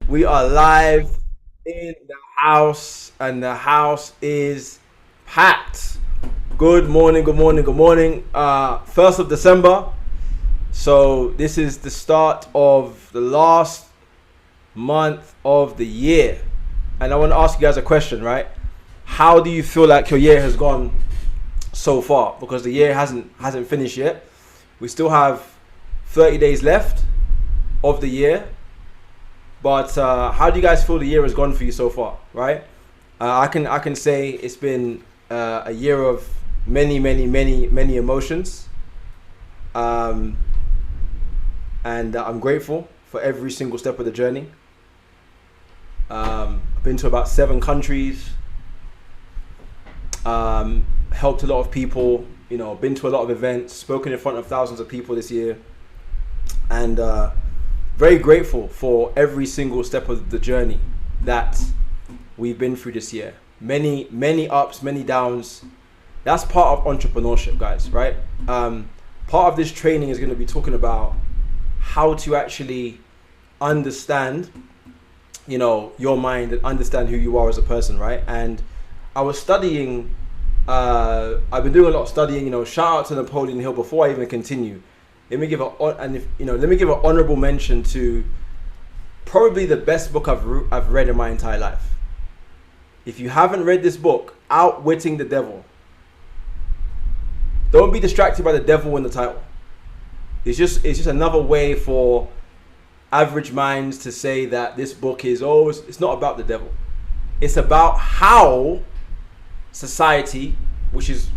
We are live in the house, and the house is packed. Good morning, good morning, good morning. 1st of December. So, this is the start of the last month of the year. And I want to ask you guys a question, right? How do you feel like your year has gone so far? Because the year hasn't finished yet. We still have 30 days left of the year. But how do you guys feel the year has gone for you so far, right? I can say it's been a year of many emotions, and I'm grateful for every single step of the journey. I've been to about 7 countries, helped a lot of people, been to a lot of events, spoken in front of thousands of people this year, and very grateful for every single step of the journey that we've been through this year. Many ups, many downs. That's part of entrepreneurship, guys, right? Part of this training is going to be talking about how to actually understand, your mind and understand who you are as a person, right? And I was studying, I've been doing a lot of studying, shout out to Napoleon Hill before I even continue. Let me give an honorable mention to probably the best book I've read in my entire life. If you haven't read this book, Outwitting the Devil, don't be distracted by the devil in the title. It's just another way for average minds to say that this book is it's not about the devil. It's about how society, which is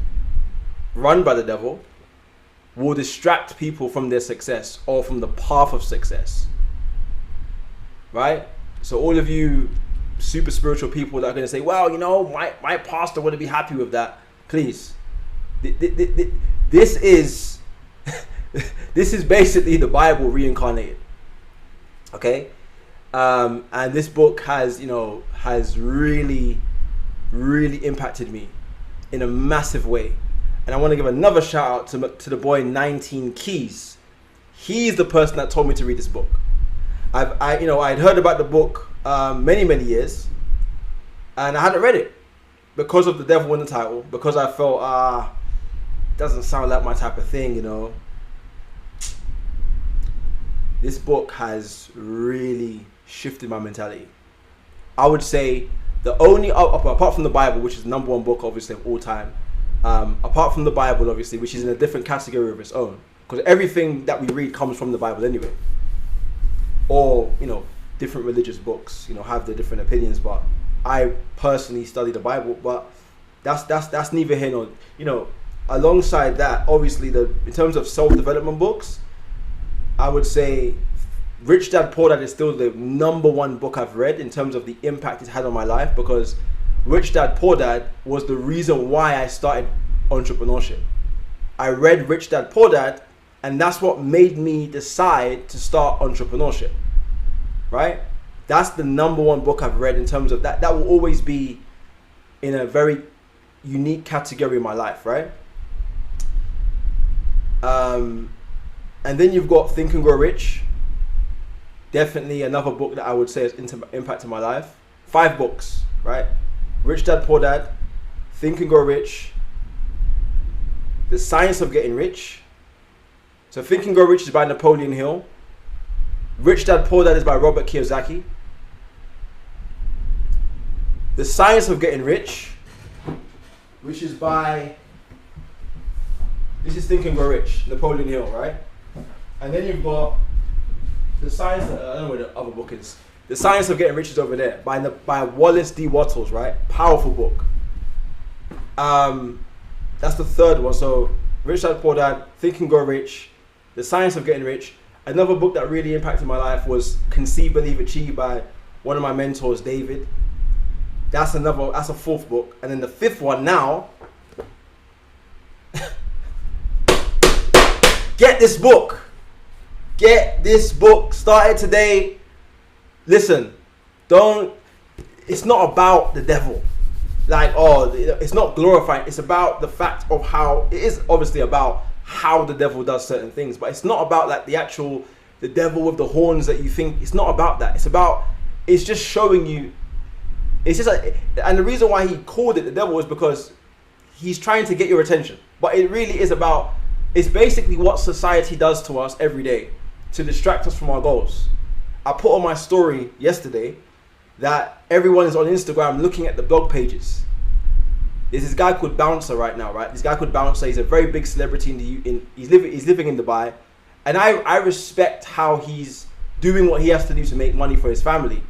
run by the devil, will distract people from their success or from the path of success, right? So all of you super spiritual people that are going to say, well, my pastor wouldn't be happy with that. Please, this is this is basically the Bible reincarnated, okay? And this book has really impacted me in a massive way. And I want to give another shout out to the boy 19 Keys. He's the person that told me to read this book. I'd heard about the book many years, and I hadn't read it because of the devil in the title. Because I felt it doesn't sound like my type of thing, This book has really shifted my mentality. I would say the only apart from the Bible, which is the number one book obviously of all time. Apart from the Bible, obviously, which is in a different category of its own, because everything that we read comes from the Bible anyway. Or different religious books, have their different opinions. But I personally study the Bible. But that's neither here nor alongside that, obviously, in terms of self-development books, I would say Rich Dad Poor Dad is still the number one book I've read in terms of the impact it's had on my life, because Rich Dad Poor Dad was the reason why I started entrepreneurship. I read Rich Dad Poor Dad, and that's what made me decide to start entrepreneurship, right? That's the number one book I've read in terms of that. That will always be in a very unique category in my life, right? And then you've got Think and Grow Rich. Definitely another book that I would say has impacted my life. 5 books, right? Rich Dad Poor Dad, Think and Grow Rich, The Science of Getting Rich. So Think and Grow Rich is by Napoleon Hill. Rich Dad Poor Dad is by Robert Kiyosaki. The Science of Getting Rich, which is this is Think and Grow Rich, Napoleon Hill, right? And then you've got The Science, I don't know where the other book is. The Science of Getting Rich is over there by Wallace D. Wattles, right? Powerful book. That's the third one. So Rich Dad Poor Dad, Think and Grow Rich, The Science of Getting Rich. Another book that really impacted my life was Conceive, Believe, Achieve by one of my mentors, David. That's a 4th book. And then the 5th one now, get this book. Get this book. Started today. Listen, it's not about the devil. It's not glorifying. It's about the fact of how, it is obviously about how the devil does certain things, but it's not about the devil with the horns that you think. It's not about that. it's just showing you. It's just and the reason why he called it the devil is because he's trying to get your attention. But it really is about, it's basically what society does to us every day to distract us from our goals. I put on my story yesterday that everyone is on Instagram looking at the blog pages. There's this guy called Bouncer right now, right? This guy called Bouncer, he's a very big celebrity he's living in Dubai. And I respect how he's doing what he has to do to make money for his family.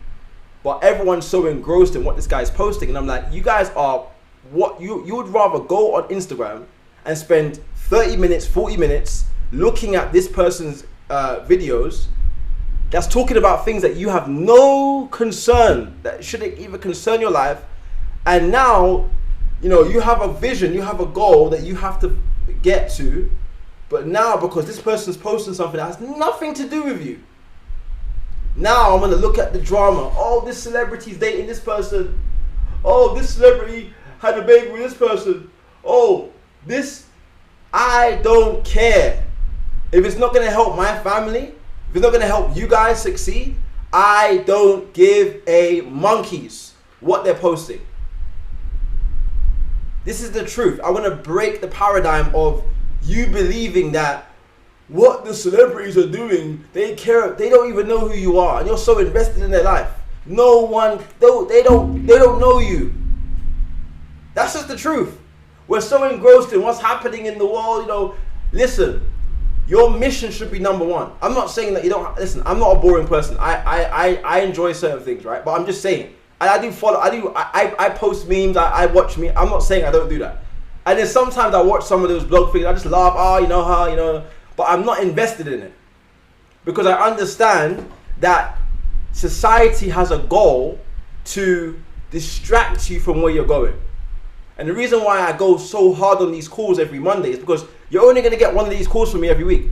But everyone's so engrossed in what this guy's posting. And I'm like, you guys are, what you would rather go on Instagram and spend 30 minutes, 40 minutes looking at this person's videos that's talking about things that you have no concern, that shouldn't even concern your life. And now, you have a vision, you have a goal that you have to get to. But now, because this person's posting something that has nothing to do with you, now I'm going to look at the drama. Oh, this celebrity's dating this person. Oh, this celebrity had a baby with this person. Oh, this, I don't care. If it's not going to help my family, if it's not going to help you guys succeed, I don't give a monkeys what they're posting. This is the truth. I want to break the paradigm of you believing that what the celebrities are doing, they don't even know who you are, and you're so invested in their life. They don't know you. That's just the truth. We're so engrossed in what's happening in the world, Listen, your mission should be number one. I'm not saying that you don't, listen, I'm not a boring person. I enjoy certain things, right? But I'm just saying, I post memes, I watch memes. I'm not saying I don't do that. And then sometimes I watch some of those blog things, I just laugh, but I'm not invested in it. Because I understand that society has a goal to distract you from where you're going. And the reason why I go so hard on these calls every Monday is because you're only going to get one of these calls from me every week.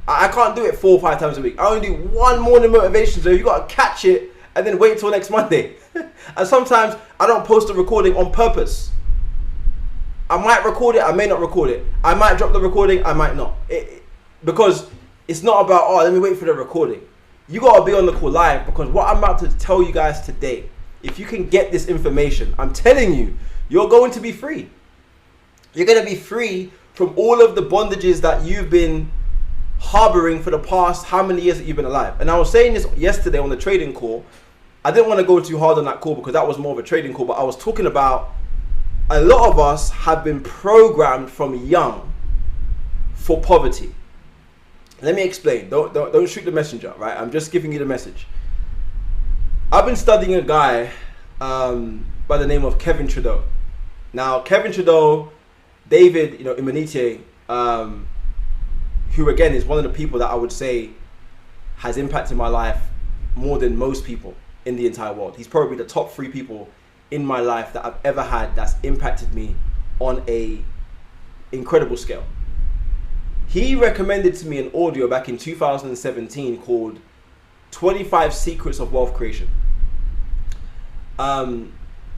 I can't do it 4 or 5 times a week. I only do one morning motivation, so you got to catch it and then wait till next Monday. And sometimes I don't post a recording on purpose. I might record it, I may not record it. I might drop the recording, I might not. Because it's not about, let me wait for the recording. You got to be on the call live, because what I'm about to tell you guys today, if you can get this information, I'm telling you, you're going to be free. You're going to be free from all of the bondages that you've been harboring for the past how many years that you've been alive. And I was saying this yesterday on the trading call. I didn't want to go too hard on that call because that was more of a trading call, but I was talking about a lot of us have been programmed from young for poverty. Let me explain. Don't shoot the messenger, right? I'm just giving you the message. I've been studying a guy by the name of Kevin Trudeau. Now, Kevin Trudeau, David, Immunity, who again is one of the people that I would say has impacted my life more than most people in the entire world. He's probably the top 3 people in my life that I've ever had that's impacted me on a incredible scale. He recommended to me an audio back in 2017 called 25 Secrets of Wealth Creation, by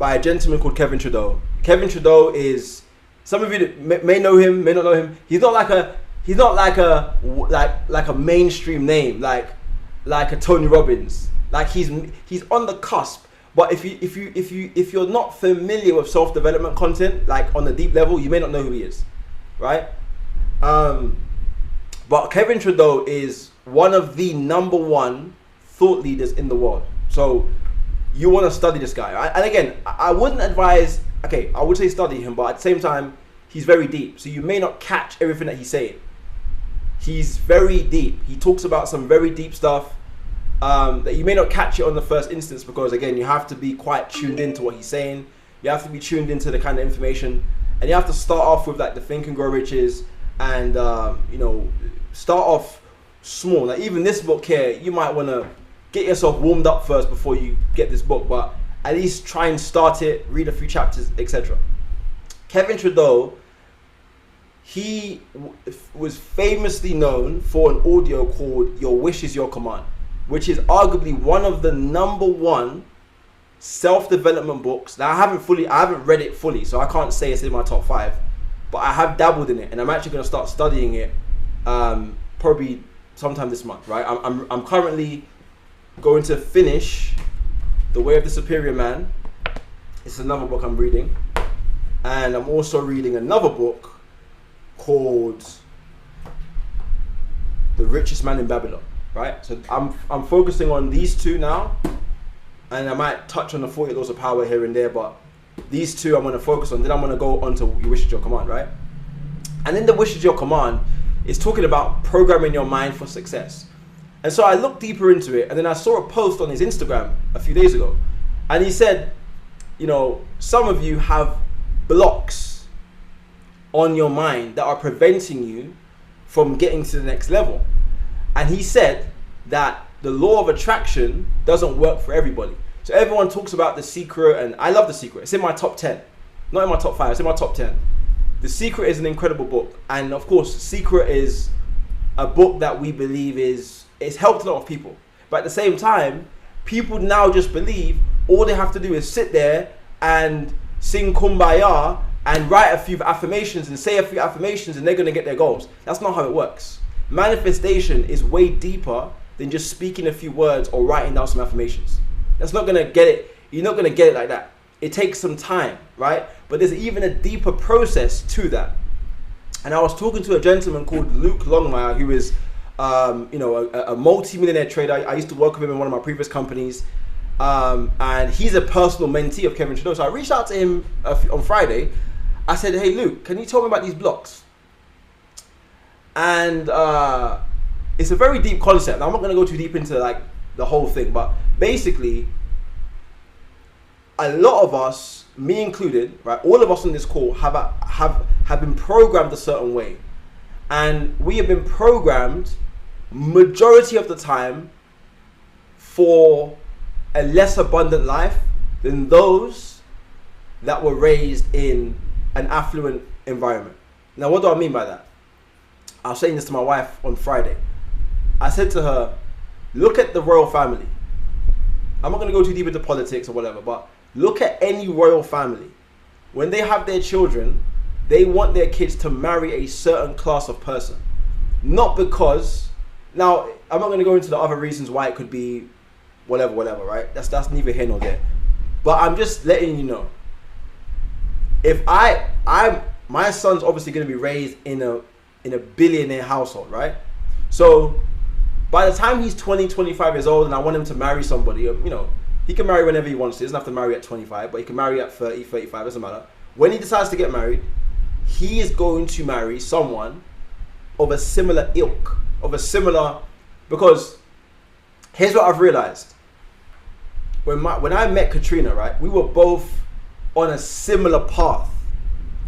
a gentleman called Kevin Trudeau. Kevin Trudeau is, some of you may know him, may not know him. He's not like a mainstream name, like a Tony Robbins. Like he's on the cusp. But if you're not familiar with self-development content, like on the deep level, you may not know who he is, right? But Kevin Trudeau is one of the #1 thought leaders in the world. So you want to study this guy, right? And again, I wouldn't advise, I would say study him, but at the same time, he's very deep. So you may not catch everything that he's saying. He's very deep. He talks about some very deep stuff that you may not catch it on the first instance, because again, you have to be quite tuned into what he's saying. You have to be tuned into the kind of information, and you have to start off with like the Think and Grow Riches, and start off small. Like even this book here, you might want to get yourself warmed up first before you get this book, but at least try and start it, read a few chapters, etc. Kevin Trudeau, he was famously known for an audio called Your Wish is Your Command, which is arguably one of the #1 self-development books. Now I haven't read it fully, so I can't say it's in my top 5, but I have dabbled in it, and I'm actually going to start studying it probably sometime this month, right? I'm currently going to finish The Way of the Superior Man. It's another book I'm reading. And I'm also reading another book called The Richest Man in Babylon, right? So I'm focusing on these two now, and I might touch on the 40 Laws of Power here and there, but these two I'm going to focus on. Then I'm going to go on to Your Wish is Your Command, right? And in The Wish is Your Command, it's talking about programming your mind for success. And so I looked deeper into it, and then I saw a post on his Instagram a few days ago, and he said, you know, some of you have blocks on your mind that are preventing you from getting to the next level. And he said that the law of attraction doesn't work for everybody. So everyone talks about The Secret, and I love The Secret. It's in my top 10. Not in my top 5, it's in my top 10. The Secret is an incredible book. And of course, The Secret is a book that we believe it's helped a lot of people. But at the same time, people now just believe all they have to do is sit there and sing Kumbaya and write a few affirmations and say a few affirmations and they're going to get their goals. That's not how it works. Manifestation is way deeper than just speaking a few words or writing down some affirmations. That's not going to get it. You're not going to get it like that. It takes some time, right? But there's even a deeper process to that. And I was talking to a gentleman called Luke Longmire, who is a multi-millionaire trader. I used to work with him in one of my previous companies. And he's a personal mentee of Kevin Trudeau. So I reached out to him on Friday. I said, hey, Luke, can you tell me about these blocks? And it's a very deep concept. Now, I'm not going to go too deep into like the whole thing, but basically, a lot of us, me included, right, all of us on this call have been programmed a certain way. And we have been programmed majority of the time for a less abundant life than those that were raised in an affluent environment. Now, what do I mean by that? I was saying this to my wife on Friday. I said to her, look at the royal family. I'm not going to go too deep into politics or whatever, but look at any royal family. When they have their children, they want their kids to marry a certain class of person. Not because, now, I'm not going to go into the other reasons why it could be whatever, right? That's neither here nor there. But I'm just letting you know. If my son's obviously going to be raised in a billionaire household, right? So by the time he's 20, 25 years old and I want him to marry somebody, he can marry whenever he wants to. He doesn't have to marry at 25, but he can marry at 30, 35, doesn't matter. When he decides to get married, he is going to marry someone of a similar ilk, because here's what I've realized. When I met Katrina, right, we were both on a similar path.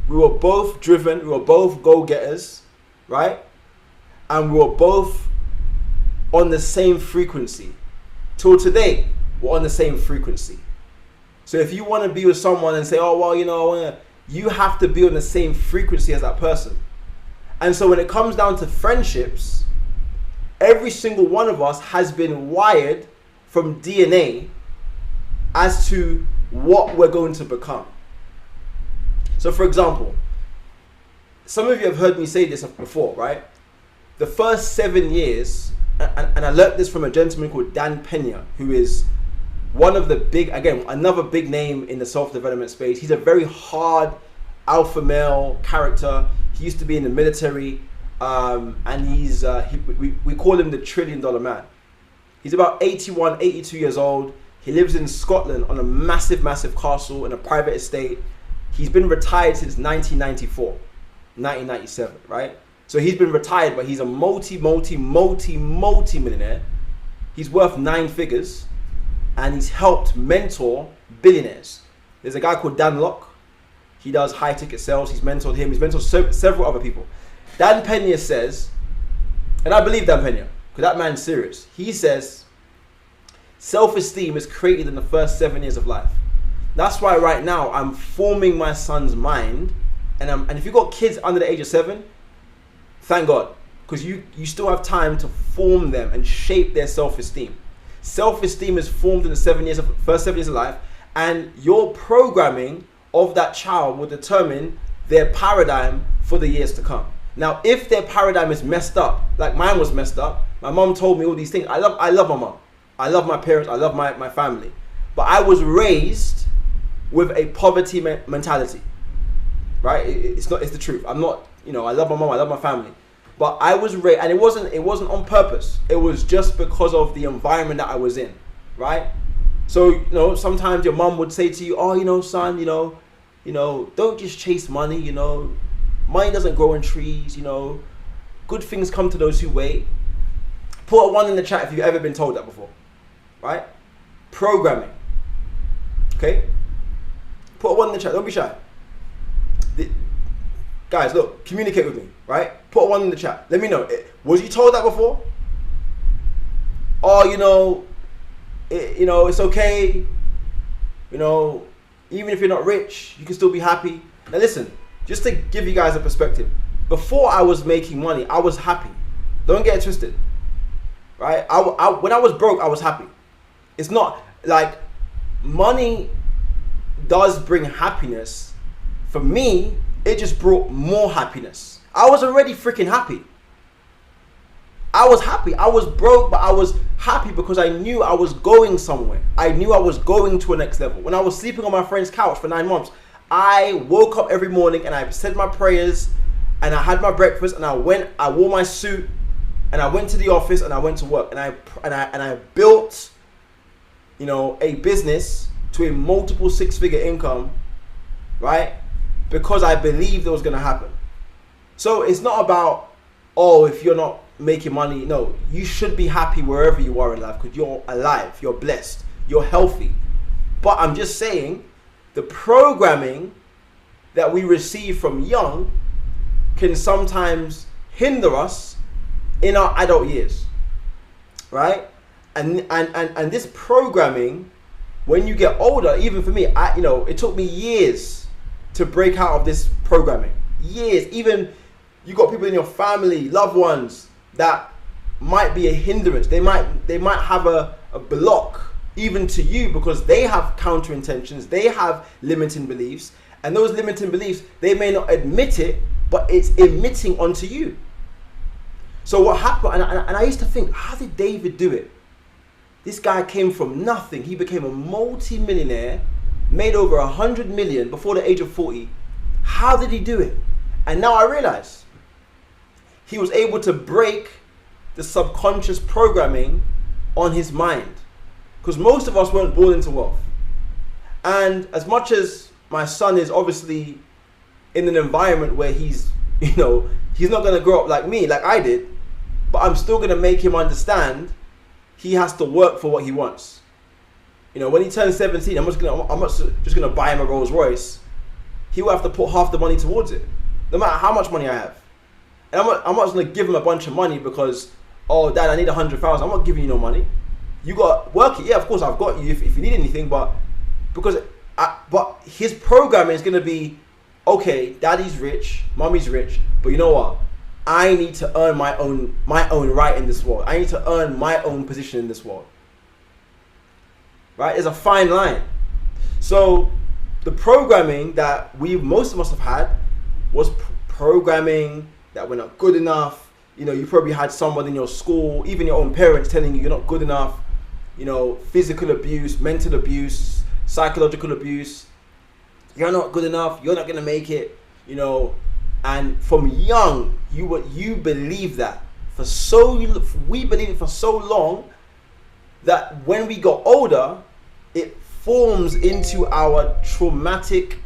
We were both driven, we were both go-getters, right? And we were both on the same frequency. Till today, we're on the same frequency. So if you want to be with someone and say, oh, well, you have to be on the same frequency as that person. And so when it comes down to friendships, every single one of us has been wired from DNA as to what we're going to become. So for example, some of you have heard me say this before, right? The first 7 years, and I learned this from a gentleman called Dan Pena, who is one of the another big name in the self-development space. He's a very hard alpha male character. He used to be in the military, and we call him the $1 trillion man. He's about 81, 82 years old. He lives in Scotland on a massive, massive castle in a private estate. He's been retired since 1997, right? So he's been retired, but he's a multi-millionaire. He's worth 9 figures, and he's helped mentor billionaires. There's a guy called Dan Locke. He does high ticket sales. He's mentored him. He's mentored several other people. Dan Pena says, and I believe Dan Pena, because that man's serious. He says, self-esteem is created in the first 7 years of life. That's why right now I'm forming my son's mind. And if you've got kids under the age of 7, thank God. Because you still have time to form them and shape their self-esteem. Self-esteem is formed in the first 7 years of life. And your programming of that child will determine their paradigm for the years to come. Now, if their paradigm is messed up, like mine was messed up, my mom told me all these things. I love my mom. I love my parents. I love my family. but I was raised with a poverty mentality, right? It's the truth. I'm not, I love my mom, I love my family, but I was raised, and it wasn't on purpose. It was just because of the environment that I was in, right? So, sometimes your mom would say to you, oh, son, don't just chase money, money doesn't grow on trees, good things come to those who wait. Put a 1 in the chat if you've ever been told that before, right? Programming, okay? Put a 1 in the chat, don't be shy. Guys, look, communicate with me, right? Put a 1 in the chat. Let me know. Was you told that before? Oh, it's okay. Even if you're not rich, you can still be happy. Now listen, just to give you guys a perspective. Before I was making money, I was happy. Don't get it twisted, right? When I was broke, I was happy. It's not like money does bring happiness. For me, it just brought more happiness. I was already freaking happy. I was happy. I was broke, but I was happy because I knew I was going somewhere. I knew I was going to a next level. When I was sleeping on my friend's couch for 9 months, I woke up every morning and I said my prayers and I had my breakfast and I wore my suit and I went to the office and I went to work and I built, a business to a multiple 6-figure income, right? Because I believed it was going to happen. So it's not about, if you're not making money. No, you should be happy wherever you are in life because you're alive, you're blessed, you're healthy. But I'm just saying, the programming that we receive from young can sometimes hinder us in our adult years, right? And this programming, when you get older, even for me, it took me years to break out of this programming. Years. Even you got people in your family, loved ones, that might be a hindrance. They might have a block even to you because they have counter intentions, they have limiting beliefs, and those limiting beliefs, they may not admit it, but it's emitting onto you. So what happened, and I used to think, how did David do it? This guy came from nothing. He became a multi-millionaire, made over 100 million before the age of 40. How did he do it? And now I realize he was able to break the subconscious programming on his mind. Because most of us weren't born into wealth. And as much as my son is obviously in an environment where he's not going to grow up like me, like I did, but I'm still going to make him understand he has to work for what he wants. When he turns 17, I'm not just going to buy him a Rolls Royce. He will have to put half the money towards it, no matter how much money I have. And I'm not just going to give him a bunch of money because, Dad, I need 100,000. I'm not giving you no money. You got to work it. Yeah, of course, I've got you if you need anything. But his programming is going to be, okay, Daddy's rich, Mommy's rich, but you know what? I need to earn my own right in this world. I need to earn my own position in this world. Right? There's a fine line. So the programming that most of us have had was programming that we're not good enough. You probably had someone in your school, even your own parents, telling you you're not good enough. Physical abuse, mental abuse, psychological abuse. You're not good enough. You're not gonna make it. And from young, you believe that we believe it for so long that when we got older, it forms into our traumatic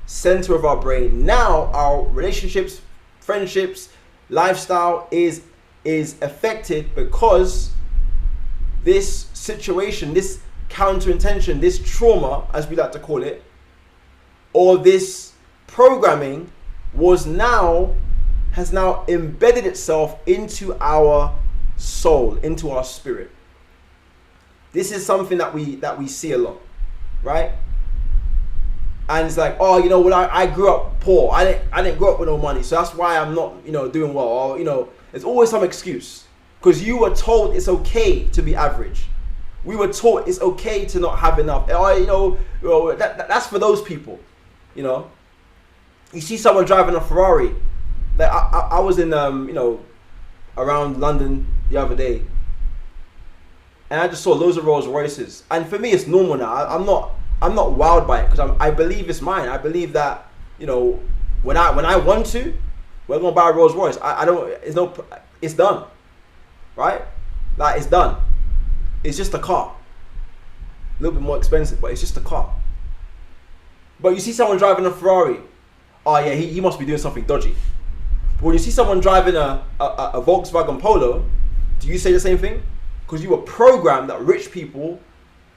center of our brain. Now our relationships, friendships, lifestyle is affected because this situation, this counter-intention, this trauma, as we like to call it, or this programming has now embedded itself into our soul, into our spirit. This is something that we see a lot, right? And it's like, I grew up poor. I didn't grow up with no money, so that's why I'm not, doing well. Or, there's always some excuse because you were told it's okay to be average. We were taught it's okay to not have enough. That's for those people, You see someone driving a Ferrari. Like I was in around London the other day, and I just saw loads of Rolls Royces. And for me, it's normal now. I'm not wowed by it because I believe it's mine. I believe that, you know, when I want to, we're gonna buy a Rolls Royce. I don't. It's done, right? Like, it's done. It's just a car. A little bit more expensive, but it's just a car. But you see someone driving a Ferrari, oh yeah, he must be doing something dodgy. But when you see someone driving a Volkswagen Polo, do you say the same thing? Because you were programmed that rich people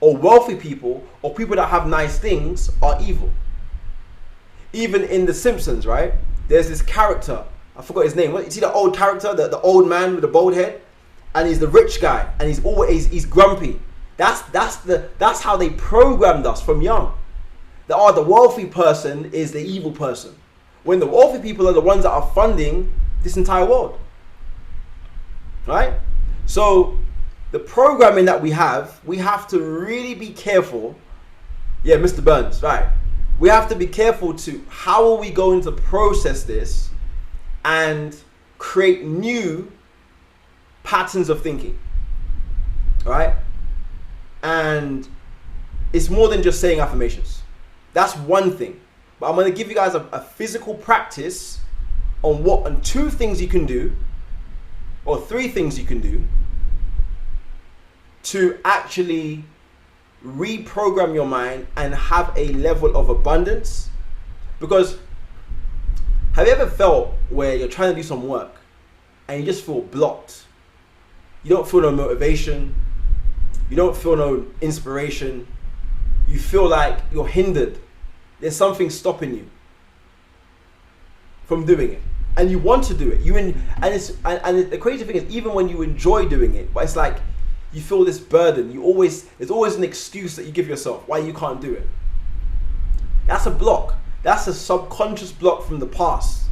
or wealthy people or people that have nice things are evil. Even in The Simpsons, right? There's this character, I forgot his name. You see the old character, the old man with the bald head? And he's the rich guy, and he's grumpy. That's how they programmed us from young. That the wealthy person is the evil person. When the wealthy people are the ones that are funding this entire world. Right? So the programming that we have to really be careful. Yeah, Mr. Burns, right. We have to be careful to how are we going to process this and create new patterns of thinking. Right? And it's more than just saying affirmations. That's one thing. But I'm going to give you guys a physical practice on 2 things you can do, or 3 things you can do to actually reprogram your mind and have a level of abundance. Because have you ever felt where you're trying to do some work and you just feel blocked? You don't feel no motivation. You don't feel no inspiration. You feel like you're hindered. There's something stopping you from doing it, and you want to do it. And the crazy thing is, even when you enjoy doing it, but it's like you feel this burden. There's always an excuse that you give yourself why you can't do it. That's a block. That's a subconscious block from the past.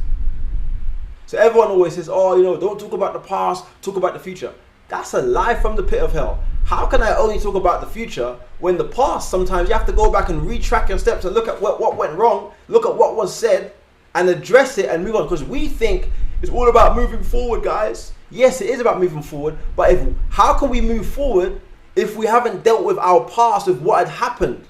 So everyone always says, "Oh, you know, don't talk about the past. Talk about the future." That's a lie from the pit of hell. How can I only talk about the future when the past, sometimes you have to go back and retrack your steps and look at what went wrong, look at what was said, and address it and move on. Because we think it's all about moving forward, guys. Yes, it is about moving forward, but how can we move forward if we haven't dealt with our past, with what had happened?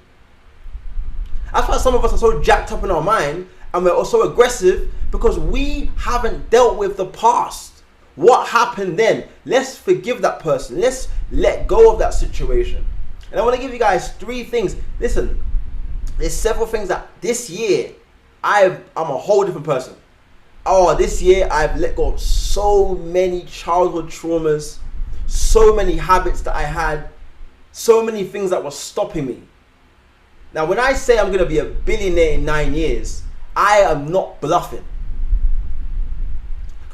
That's why some of us are so jacked up in our mind and we're so aggressive, because we haven't dealt with the past. What happened then? Let's forgive that person. Let's let go of that situation. And I want to give you guys 3 things. Listen, there's several things that this year I'm a whole different person. Oh, this year I've let go of so many childhood traumas, so many habits that I had, so many things that were stopping me. Now, when I say I'm going to be a billionaire in 9 years, I am not bluffing.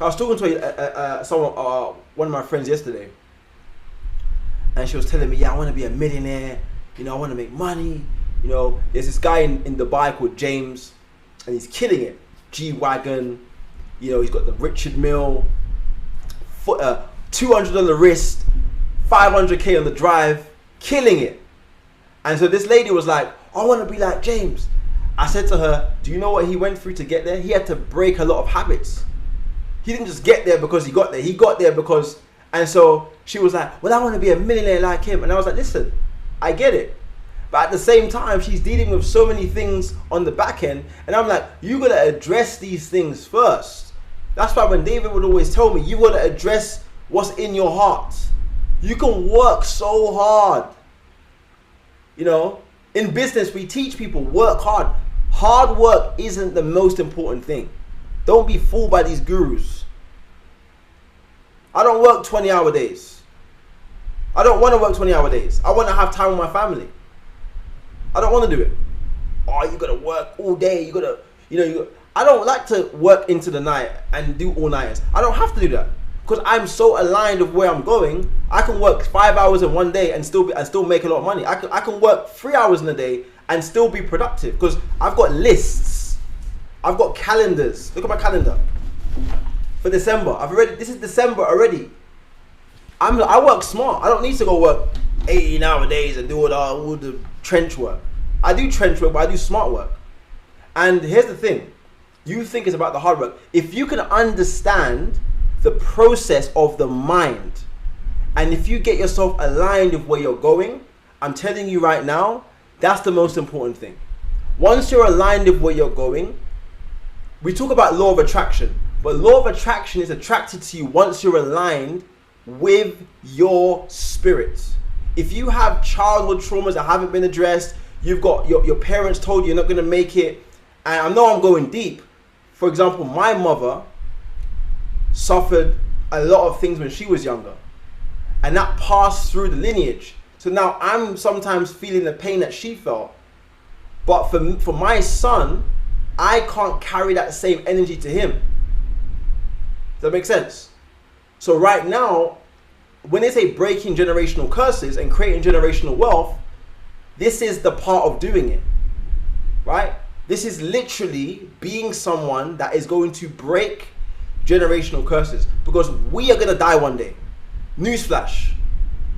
I was talking to one of my friends yesterday, and she was telling me, yeah, I want to be a millionaire, you know, I want to make money. You know, there's this guy in Dubai called James, and he's killing it. G-Wagon, you know, he's got the Richard Mille, $200 wrist, 500K on the drive, killing it. And so this lady was like, I want to be like James. I said to her, do you know what he went through to get there? He had to break a lot of habits. He didn't just get there because he got there. He got there because, and so she was like, well, I want to be a millionaire like him. And I was like, listen, I get it. But at the same time, she's dealing with so many things on the back end. And I'm like, you got to address these things first. That's why when David would always tell me, you got to address what's in your heart. You can work so hard. You know, in business, we teach people work hard. Hard work isn't the most important thing. Don't be fooled by these gurus. I don't work 20-hour days. I don't want to work 20-hour days. I want to have time with my family. I don't want to do it. Oh, you got to work all day. You got to, you know, I don't like to work into the night and do all nights. I don't have to do that because I'm so aligned with where I'm going. I can work 5 hours in one day and still make a lot of money. I can work 3 hours in a day and still be productive because I've got lists. I've got calendars. Look at my calendar for December. This is December already. I work smart. I don't need to go work 18-hour days and do all the trench work. I do trench work, but I do smart work. And here's the thing. You think it's about the hard work. If you can understand the process of the mind And if you get yourself aligned with where you're going, I'm telling you right now, that's the most important thing. Once you're aligned with where you're going, we talk about law of attraction, but law of attraction is attracted to you once you're aligned with your spirit. If you have childhood traumas that haven't been addressed, you've got your parents told you you're not going to make it, and I know I'm going deep. For example, my mother suffered a lot of things when she was younger, and that passed through the lineage. So now I'm sometimes feeling the pain that she felt, but for my son, I can't carry that same energy to him. Does that make sense? So right now, when they say breaking generational curses and creating generational wealth, this is the part of doing it, right? This is literally being someone that is going to break generational curses, because we are going to die one day. Newsflash.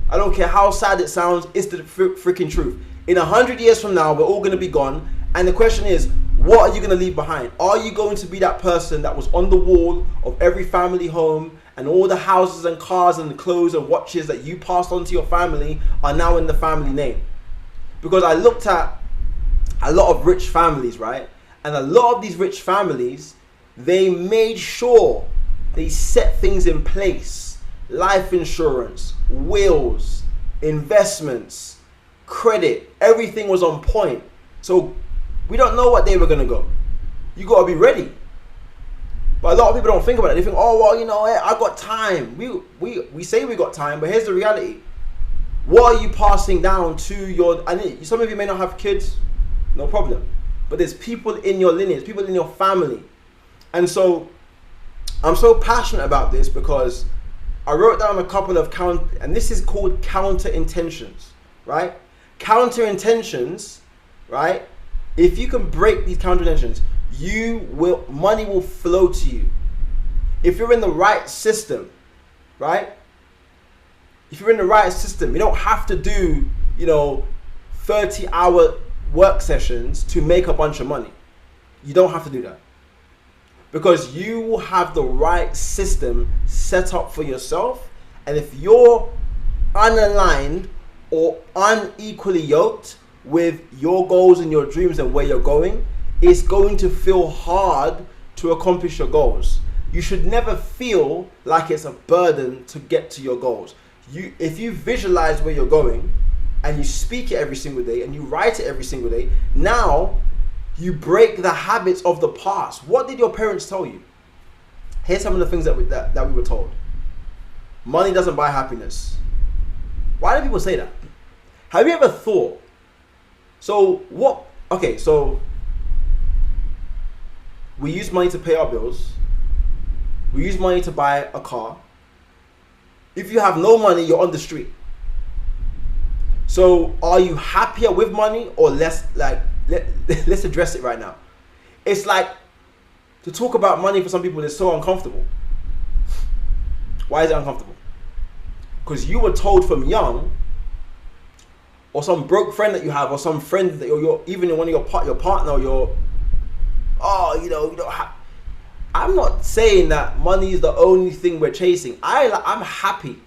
I don't care how sad it sounds, it's the freaking truth. In 100 years from now, we're all going to be gone. And the question is, what are you going to leave behind? Are you going to be that person that was on the wall of every family home, and all the houses and cars and the clothes and watches that you passed on to your family are now in the family name? Because I looked at a lot of rich families, right? And a lot of these rich families, they made sure they set things in place. Life insurance, wills, investments, credit, everything was on point. So we don't know what day we're going to go. You got to be ready. But a lot of people don't think about it. They think, oh, well, you know, I got time. We say we got time, but here's the reality. What are you passing down to your... And some of you may not have kids, no problem. But there's people in your lineage, people in your family. And so I'm so passionate about this because I wrote down a couple of and this is called counter intentions, right? Counter intentions, right? If you can break these counter intentions, money will flow to you. If you're in the right system, right? If you're in the right system, you don't have to do, 30-hour work sessions to make a bunch of money. You don't have to do that. Because you will have the right system set up for yourself. And if you're unaligned or unequally yoked with your goals and your dreams and where you're going, it's going to feel hard to accomplish your goals. You should never feel like it's a burden to get to your goals. If you visualize where you're going and you speak it every single day and you write it every single day, now you break the habits of the past. What did your parents tell you? Here's some of the things that we were told. Money doesn't buy happiness. Why do people say that? Have you ever thought, so we use money to pay our bills. We use money to buy a car. If you have no money, you're on the street. So are you happier with money or less? Let's address it right now. It's like, to talk about money for some people is so uncomfortable. Why is it uncomfortable? Because you were told from young, or some broke friend that you have, or some friend that you're even one of your partner, or you don't have. I'm not saying that money is the only thing we're chasing. I'm happy.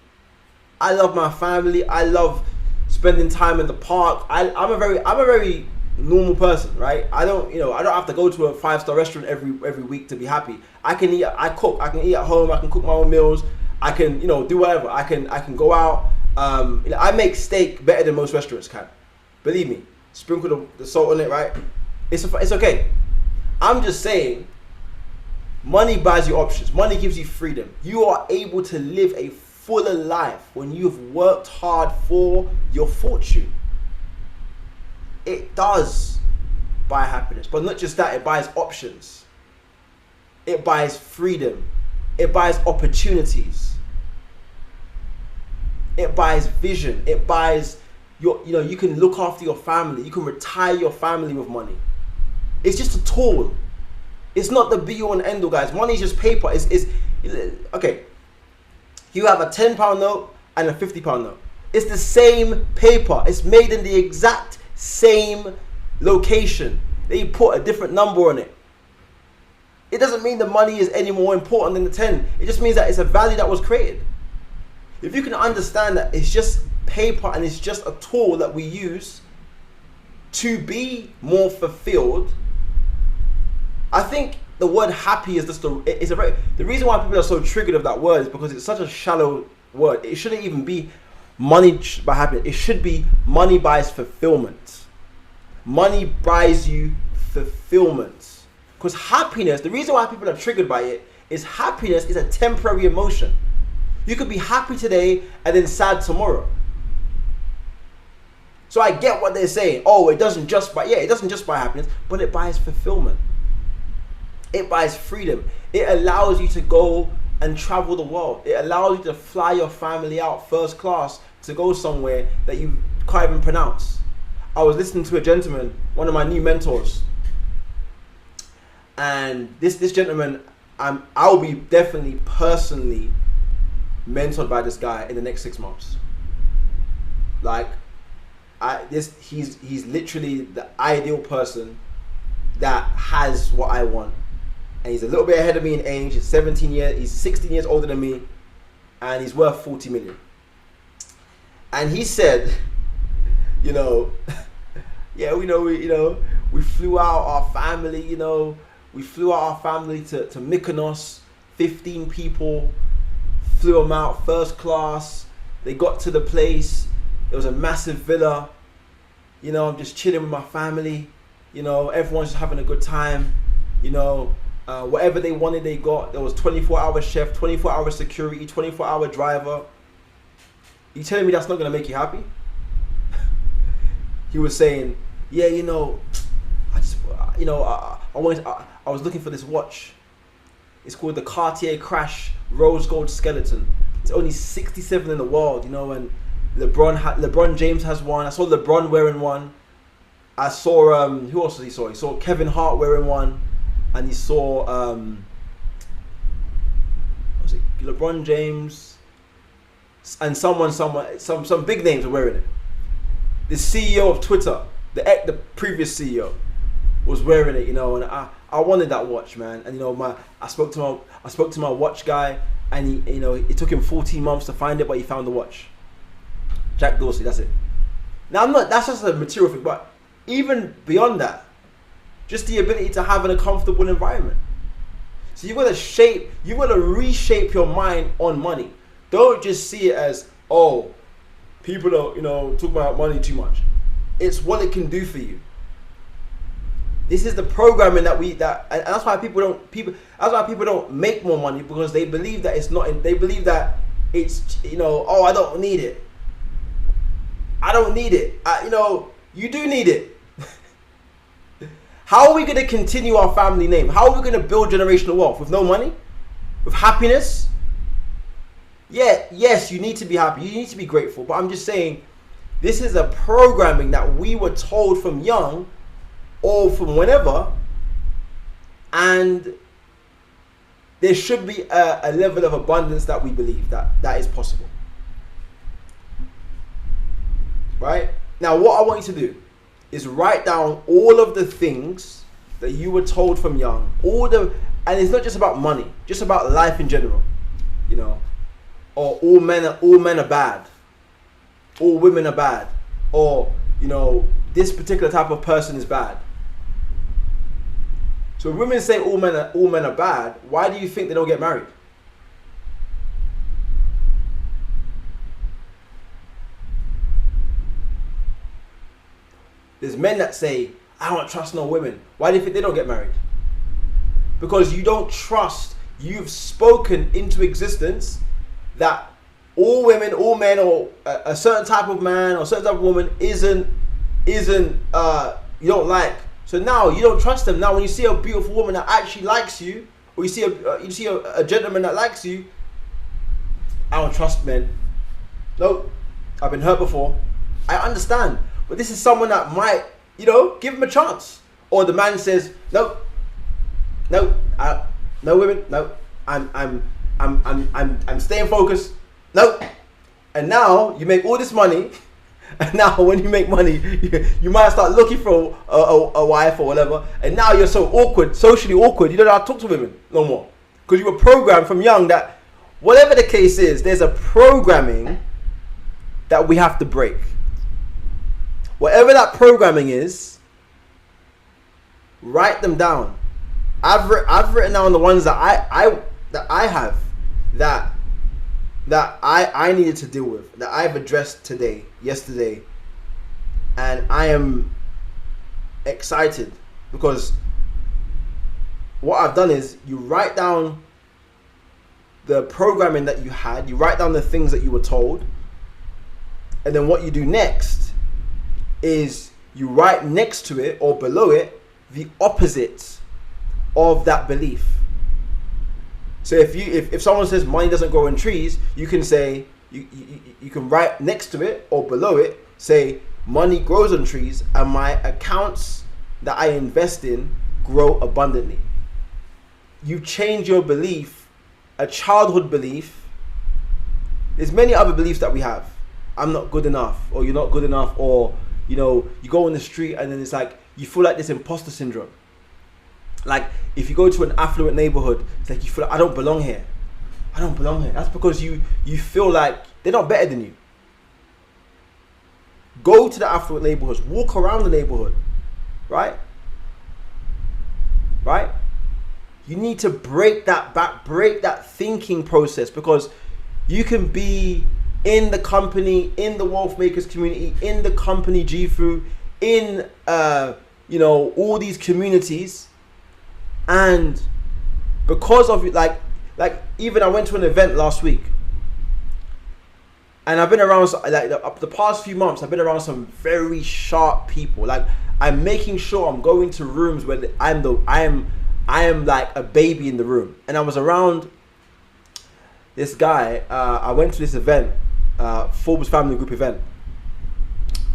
I love my family. I love spending time in the park. I'm a very normal person, right? I don't have to go to a 5-star restaurant every week to be happy. I can eat at home. I can cook my own meals. I can, do whatever. I can go out. I make steak better than most restaurants can. Believe me. Sprinkle the salt on it, right? It's okay. I'm just saying, money buys you options. Money gives you freedom. You are able to live a fuller life when you've worked hard for your fortune. It does buy happiness, but not just that, it buys options. It buys freedom. It buys opportunities. It buys vision. It buys you can look after your family. You can retire your family with money. It's just a tool. It's not the be all and end all, guys. Money is just paper. It's okay. You have a £10 note and a £50 note. It's the same paper. It's made in the exact same location. They put a different number on it. It doesn't mean the money is any more important than the 10. It just means that it's a value that was created. if you can understand that it's just paper and it's just a tool that we use to be more fulfilled, I think the word happy is just the reason why people are so triggered of that word is because it's such a shallow word. It shouldn't even be money by happiness. It should be money buys fulfillment. Money buys you fulfillment. Because happiness, the reason why people are triggered by it is happiness is a temporary emotion. You could be happy today and then sad tomorrow. So I get what they're saying. Oh, it doesn't just buy happiness, but it buys fulfillment. It buys freedom. It allows you to go and travel the world. It allows you to fly your family out first class to go somewhere that you can't even pronounce. I was listening to a gentleman, one of my new mentors, and this gentleman, I'll be definitely personally mentored by this guy in the next 6 months. Like, he's literally the ideal person that has what I want. And he's a little bit ahead of me in age. He's 16 years older than me, and he's worth 40 million. And he said, yeah, we flew out our family, we flew out our family to Mykonos, 15 people, flew them out first class. They got to the place. It was a massive villa. I'm just chilling with my family. Everyone's just having a good time. Whatever they wanted, they got. There was 24-hour chef, 24-hour security, 24-hour driver. You telling me that's not going to make you happy? He was saying, yeah, I was looking for this watch. It's called the Cartier Crash Rose Gold Skeleton. It's only 67 in the world, and LeBron James has one. I saw LeBron wearing one. I saw, who else did he saw? He saw Kevin Hart wearing one. And he saw, LeBron James, and some big names are wearing it. The CEO of Twitter, the previous CEO, was wearing it, and I wanted that watch, man. And I spoke to my watch guy, and it took him 14 months to find it, but he found the watch. Jack Dorsey, that's it. Now that's just a material thing, but even beyond that, just the ability to have a comfortable environment. So you've got to reshape your mind on money. Don't just see it as, oh, people are, talk about money too much. It's what it can do for you. This is the programming and that's why people don't make more money, because they believe that it's not, they believe that it's, oh, I don't need it. I don't need it. You do need it. How are we going to continue our family name? How are we going to build generational wealth? With no money? With happiness? Yeah, yes, you need to be happy. You need to be grateful. But I'm just saying, this is a programming that we were told from young or from whenever. And there should be a level of abundance that we believe that is possible. Right? Now, what I want you to do is write down all of the things that you were told from young, and it's not just about money, just about life in general, or all men are bad, all women are bad, or this particular type of person is bad. So when women say all men are bad, why do you think they don't get married? There's men that say, I don't trust no women. Why do you think they don't get married? Because you don't trust. You've spoken into existence that all women, all men, or a certain type of man or a certain type of woman isn't you don't like. So now you don't trust them. Now when you see a beautiful woman that actually likes you, or you see a gentleman that likes you, I don't trust men. Nope, I've been hurt before. I understand. But this is someone that might, give him a chance. Or the man says, no women, no, I'm staying focused, no. And now you make all this money, and now when you make money, you might start looking for a wife or whatever. And now you're so awkward, socially awkward. You don't know how to talk to women no more, because you were programmed from young that Whatever the case is, there's a programming that we have to break. Whatever that programming is, write them down. I've written down the ones that I have that I needed to deal with, that I've addressed yesterday, and I am excited because what I've done is you write down the programming that you had, you write down the things that you were told, and then what you do next is you write next to it or below it the opposite of that belief. So if someone says money doesn't grow in trees, you can say you can write next to it or below it, say money grows on trees and my accounts that I invest in grow abundantly. You change your belief, a childhood belief. There's many other beliefs that we have. I'm not good enough, or you're not good enough, or you go on the street and then it's like you feel like this imposter syndrome. Like if you go to an affluent neighborhood, it's like you feel like I don't belong here. I don't belong here. That's because you feel like they're not better than you. Go to the affluent neighborhoods, walk around the neighborhood, right? Right? You need to break that back, break that thinking process, because you can be in the company, in the Wealth Makers community, in the company GFU, in all these communities, and because of it, like even I went to an event last week, and I've been around the past few months. I've been around some very sharp people. Like I'm making sure I'm going to rooms where I am like a baby in the room. And I was around this guy. I went to this event, Forbes Family Group event,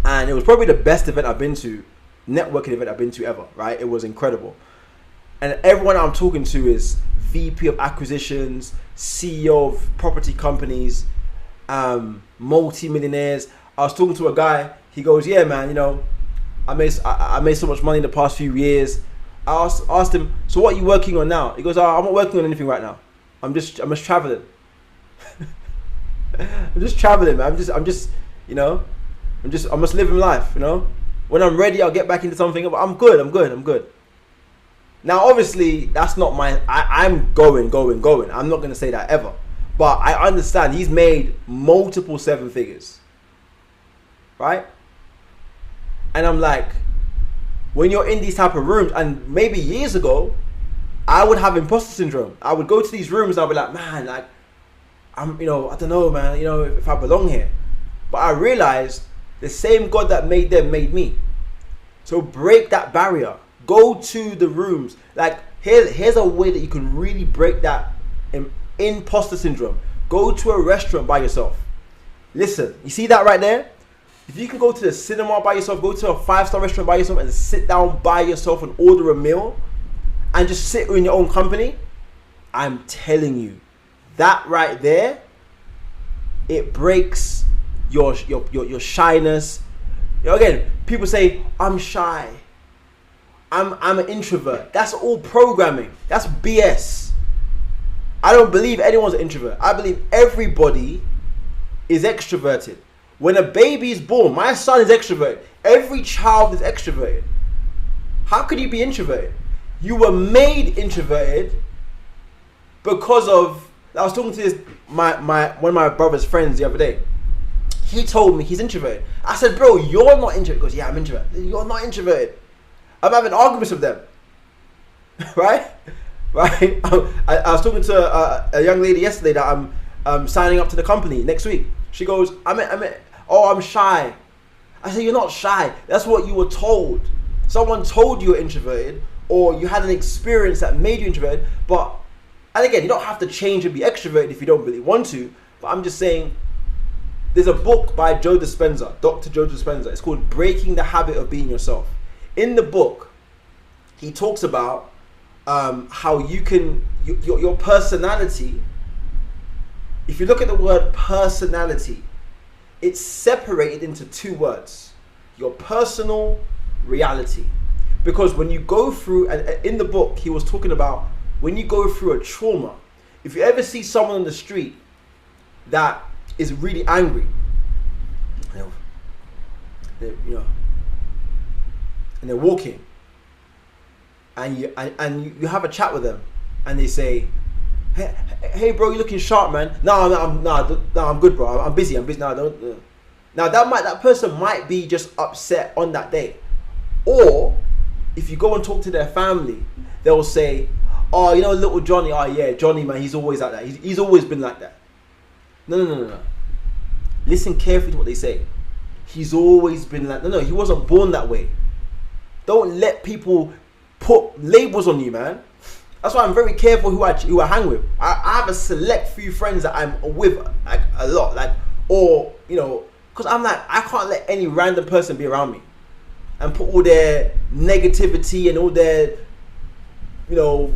and it was probably the best event I've been to, networking event I've been to ever. Right? It was incredible. And everyone I'm talking to is VP of acquisitions, CEO of property companies, multi-millionaires. I was talking to a guy. He goes, "Yeah, man, I made so much money in the past few years." I asked him, "So what are you working on now?" He goes, "Oh, I'm not working on anything right now. I'm just traveling." I'm just traveling, man. I'm just living life, When I'm ready, I'll get back into something. But I'm good. Now, obviously, that's not I'm going. I'm not going to say that ever. But I understand he's made multiple seven figures. Right? And I'm like, when you're in these type of rooms, and maybe years ago, I would have imposter syndrome. I would go to these rooms and I'll be like, man, like, I don't know, man, if I belong here. But I realized the same God that made them made me. So break that barrier. Go to the rooms. Like, here's a way that you can really break that imposter syndrome. Go to a restaurant by yourself. Listen, you see that right there? If you can go to the cinema by yourself, go to a 5-star restaurant by yourself and sit down by yourself and order a meal and just sit in your own company, I'm telling you, that right there, it breaks your shyness. Again, people say, I'm shy. I'm an introvert. That's all programming. That's BS. I don't believe anyone's an introvert. I believe everybody is extroverted. When a baby is born, my son is extroverted. Every child is extroverted. How could you be introverted? You were made introverted because of, I was talking to one of my brother's friends the other day. He told me he's introverted. I said, bro, you're not introverted. He goes, yeah, I'm introverted. You're not introverted. I'm having arguments with them. Right? I was talking to a young lady yesterday that I'm signing up to the company next week. She goes, I'm shy. I said, you're not shy. That's what you were told. Someone told you were introverted, or you had an experience that made you introverted. And again, you don't have to change and be extroverted if you don't really want to. But I'm just saying, there's a book by Joe Dispenza, Dr. Joe Dispenza. It's called Breaking the Habit of Being Yourself. In the book, he talks about how you can, your personality, if you look at the word personality, it's separated into two words: your personal reality. Because when you go through, and in the book he was talking about, when you go through a trauma, if you ever see someone on the street that is really angry, you know, and they're walking, and you have a chat with them, and they say, hey bro, you looking sharp, man. No, I'm good, bro. I'm busy. No, don't. Now that person might be just upset on that day, or if you go and talk to their family, they'll say, oh, you know, little Johnny. Oh yeah, Johnny, man, he's always like that. He's always been like that. No. Listen carefully to what they say. He's always been like. No, he wasn't born that way. Don't let people put labels on you, man. That's why I'm very careful who I hang with. I have a select few friends that I'm with, like a lot, like, or you know, because I'm like, I can't let any random person be around me and put all their negativity and all their, you know,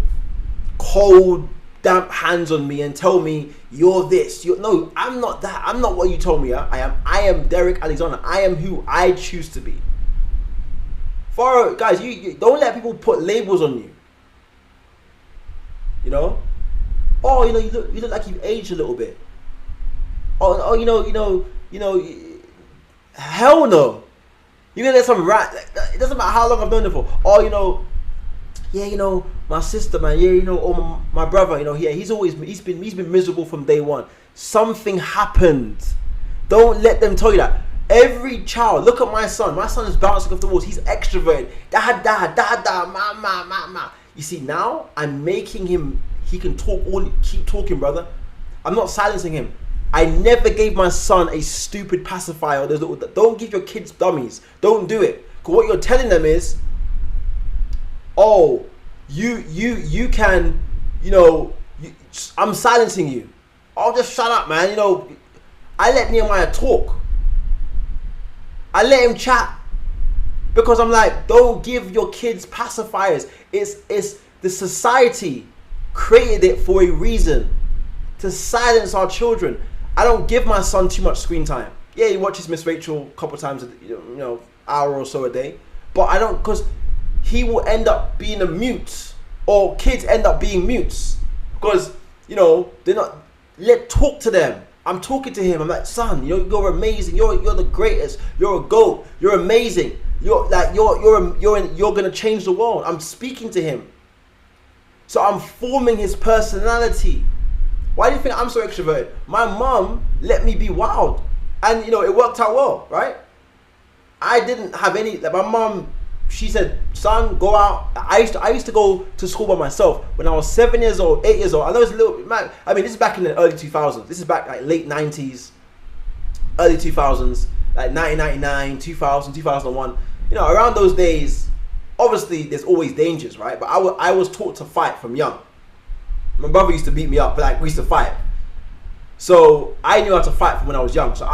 cold, damp hands on me and tell me you're this. No, I'm not that. I'm not what you told me I am Derrick Alexander. I am who I choose to be. Guys, you don't let people put labels on you. You know, oh, you know, you look like you've aged a little bit. Oh, you know, hell no. You're gonna get some rat. It doesn't matter how long I've known them for. Oh, you know, yeah, you know, my sister, man. Yeah, you know, or my brother. You know, yeah, he's been miserable from day one. Something happened. Don't let them tell you that. Every child, look at my son. My son is bouncing off the walls. He's extroverted. Da, ma. You see, now I'm making him, he can keep talking, brother. I'm not silencing him. I never gave my son a stupid pacifier. Don't give your kids dummies. Don't do it. Because what you're telling them is, oh, you can, you know, I'm silencing you. Oh, just shut up, man. You know, I let Nehemiah talk. I let him chat. Because I'm like, don't give your kids pacifiers. It's the society created it for a reason, to silence our children. I don't give my son too much screen time. Yeah, he watches Miss Rachel a couple times, you know, hour or so a day. But I don't, because he will end up being a mute, or kids end up being mutes, because, you know, they're not. Talk to them. I'm talking to him. I'm like, son, you're amazing. You're the greatest. You're a GOAT. You're amazing. You're gonna change the world. I'm speaking to him. So I'm forming his personality. Why do you think I'm so extroverted? My mom let me be wild. And you know, it worked out well, right? I didn't have any, like, my mom, she said, son, go out. I used to go to school by myself when I was 7 years old, 8 years old. I know it's a little bit mad. I mean, this is back in the early 2000s. This is back like late 90s, early 2000s, like 1999, 2000, 2001. You know, around those days, obviously there's always dangers, right? But I was taught to fight from young. My brother used to beat me up, but like we used to fight. So I knew how to fight from when I was young. So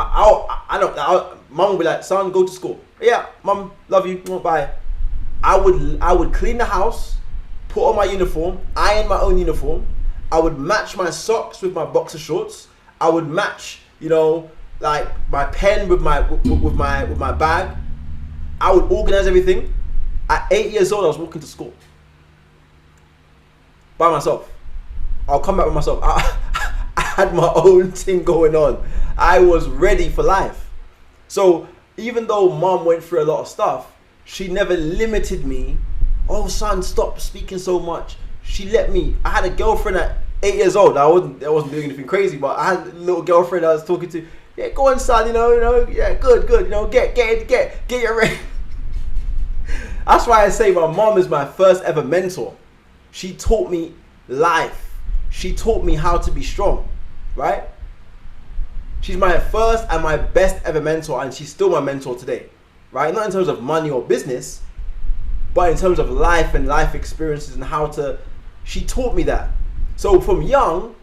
mom would be like, son, go to school. Yeah, mom, love you, bye. I would clean the house, put on my uniform, iron my own uniform. I would match my socks with my boxer shorts. I would match, you know, like my pen with my bag. I would organize everything. At 8 years old, I was walking to school by myself. I'll come back with myself. I had my own thing going on. I was ready for life. So even though mom went through a lot of stuff, she never limited me. Oh, son, stop speaking so much. She let me. I had a girlfriend at 8 years old. I wasn't doing anything crazy, but I had a little girlfriend I was talking to. Yeah, go on, son. You know, yeah, good. You know, get your ring. That's why I say my mom is my first ever mentor. She taught me life. She taught me how to be strong, right? She's my first and my best ever mentor, and she's still my mentor today, right? Not in terms of money or business, but in terms of life and life experiences and how to, she taught me that. So from young,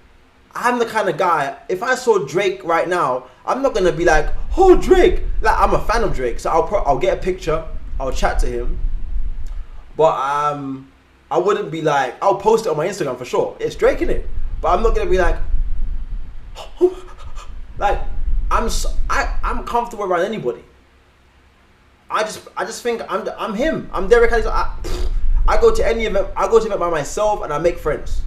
I'm the kind of guy, if I saw Drake right now, I'm not gonna be like, oh, Drake. Like, I'm a fan of Drake, so I'll get a picture, I'll chat to him, but I wouldn't be like, I'll post it on my Instagram for sure. It's Drake in it, but I'm not gonna be like, like, I'm comfortable around anybody. I just think I'm him. I'm Derrick Alexander. I go to any event. I go to event by myself and I make friends.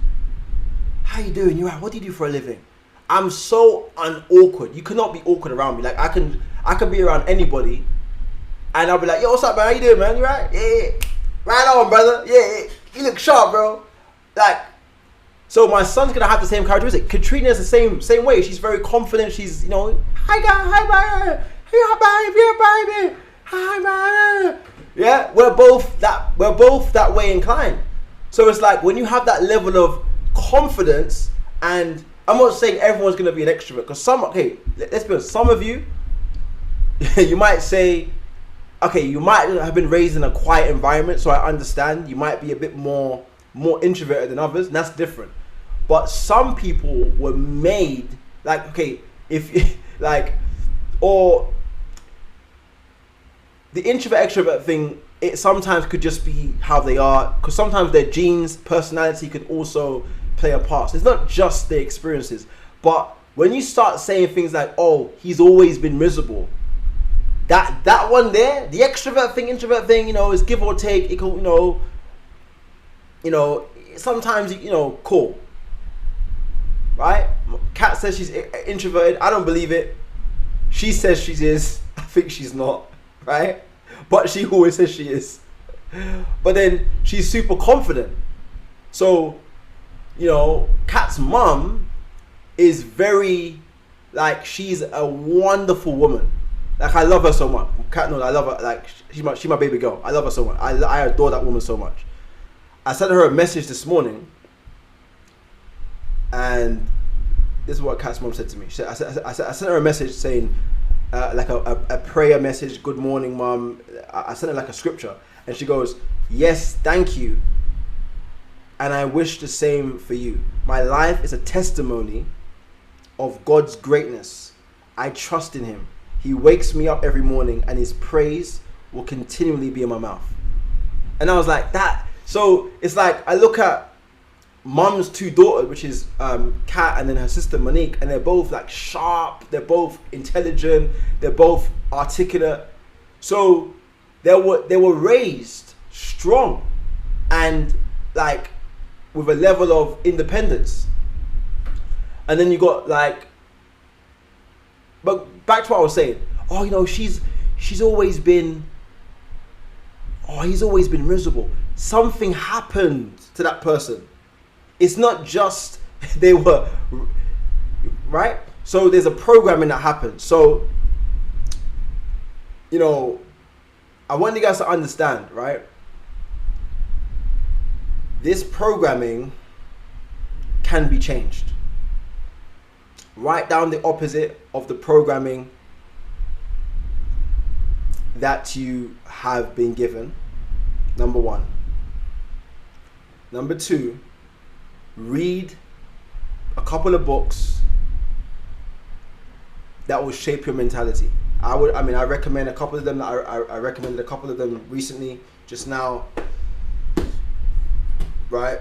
how you doing? You're right. What do you do for a living? I'm so unawkward. You cannot be awkward around me. Like I can be around anybody, and I'll be like, yo, what's up, man? How you doing, man? You right? Yeah. Right on, brother. Yeah. You look sharp, bro. Like, so my son's gonna have the same characteristic. Katrina's the same way. She's very confident. She's, you know, hi guys, hi man, hey baby, hi man. Yeah, we're both that way inclined. So it's like when you have that level of confidence, and I'm not saying everyone's gonna be an extrovert, because let's be honest, some of you, you might say, okay, you might have been raised in a quiet environment, so I understand you might be a bit more introverted than others, and that's different. But some people were made, like, okay, if like, or the introvert extrovert thing, it sometimes could just be how they are, because sometimes their genes, personality could also play a part. So it's not just their experiences. But when you start saying things like, oh, he's always been miserable, that one there, the extrovert thing, introvert thing, you know, is give or take. It could, you know, sometimes, you know, cool, right? Kat says she's introverted. I don't believe it. She says she is. I think she's not, right? But she always says she is. But then she's super confident. So, you know, Kat's mum is very, like, she's a wonderful woman. Like, I love her so much. Kat knows I love her. Like, she's my baby girl. I love her so much. I adore that woman so much. I sent her a message this morning, and this is what Kat's mom said to me. I sent her a message saying, like a prayer message, good morning, mom. I sent her like a scripture, and she goes, yes, thank you, and I wish the same for you. My life is a testimony of God's greatness. I trust in him. He wakes me up every morning, and his praise will continually be in my mouth. And I was like, that. So it's like, I look at mom's two daughters, which is Kat and then her sister Monique, and they're both like sharp, they're both intelligent, they're both articulate. So they were raised strong and like with a level of independence. And then you got like, but back to what I was saying. Oh, you know, she's always been, oh, he's always been miserable. Something happened to that person. It's not just they were, right? So there's a programming that happens. So, you know, I want you guys to understand, right? This programming can be changed. Write down the opposite of the programming that you have been given. Number one. Number two, read a couple of books that will shape your mentality. I recommend a couple of them. I recommended a couple of them recently, just now. Right?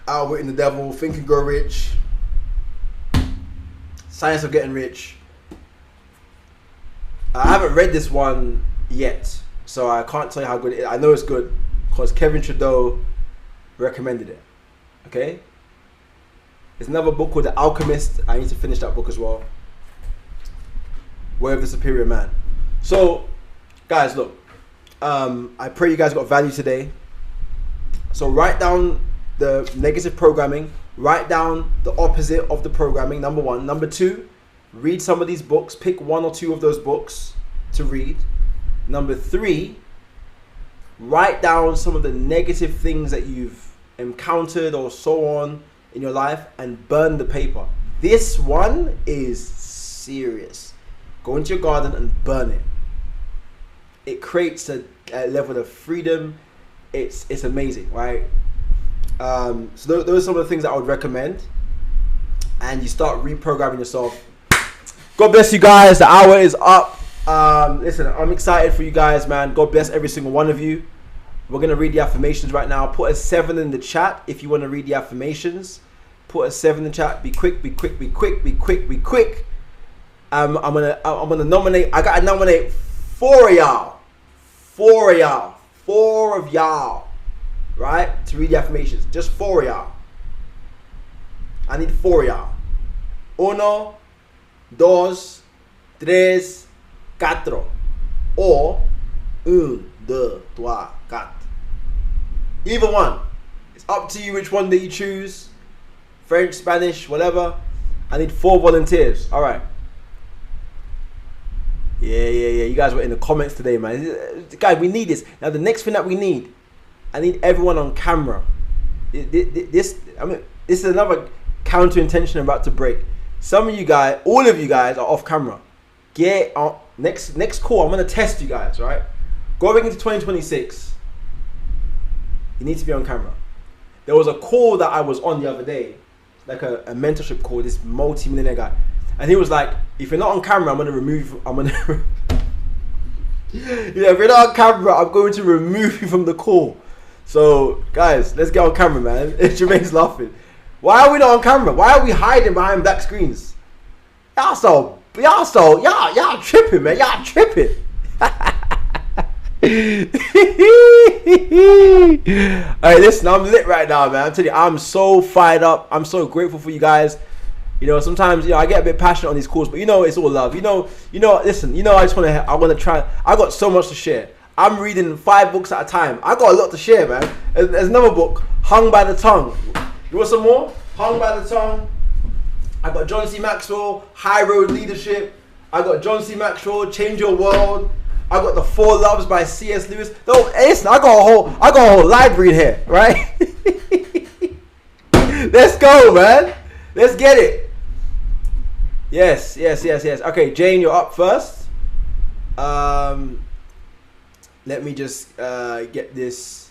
Outwitting the Devil, Think and Grow Rich, Science of Getting Rich. I haven't read this one yet, so I can't tell you how good it is. I know it's good because Kevin Trudeau recommended it. Okay? There's another book called The Alchemist. I need to finish that book as well. Way of the Superior Man. So, guys, look. I pray you guys got value today. So write down the negative programming. Write down the opposite of the programming, number one. Number two, read some of these books. Pick one or two of those books to read. Number three, write down some of the negative things that you've encountered or so on in your life and burn the paper. This one is serious. Go into your garden and burn it. It creates a level of freedom. It's amazing, right? So those are some of the things that I would recommend. And you start reprogramming yourself. God bless you guys. The hour is up. Listen, I'm excited for you guys, man. God bless every single one of you. We're going to read the affirmations right now. Put a 7 in the chat if you want to read the affirmations. Put a 7 in the chat. Be quick, be quick, be quick, be quick, be quick. I'm gonna nominate. I gotta nominate 4 of y'all. 4 of y'all. 4 of y'all. Right? To read the affirmations. Just 4 of y'all. I need 4 y'all. Uno, dos, tres, cuatro. Or un, deux, trois, quatre. Either one. It's up to you which one that you choose. French, Spanish, whatever. I need 4 volunteers. All right. Yeah. You guys were in the comments today, man. Guys, we need this. Now, the next thing that we need, I need everyone on camera. This is another counter intention I'm about to break. Some of you guys, all of you guys are off camera. Get on next call. I'm gonna test you guys, right? Going into 2026, you need to be on camera. There was a call that I was on the other day, like a mentorship call. This multi-millionaire guy, and he was like, "If you're not on camera, if you're not on camera, I'm going to remove you from the call." So, guys, let's get on camera, man. Jermaine's laughing. Why are we not on camera? Why are we hiding behind black screens? Y'all tripping, man. Y'all tripping. Alright, listen, I'm lit right now, man. I'm telling you, I'm so fired up. I'm so grateful for you guys. You know, sometimes, I get a bit passionate on these calls, but it's all love. Listen, I want to try. I got so much to share. I'm reading 5 books at a time. I got a lot to share, man. There's another book, Hung by the Tongue. You want some more? Hung by the Tongue. I got John C. Maxwell, High Road Leadership. I got John C. Maxwell, Change Your World. I got The 4 Loves by C.S. Lewis. No, listen, I got a whole library in here, right? Let's go, man. Let's get it. Yes. Okay, Jane, you're up first. Let me just get this.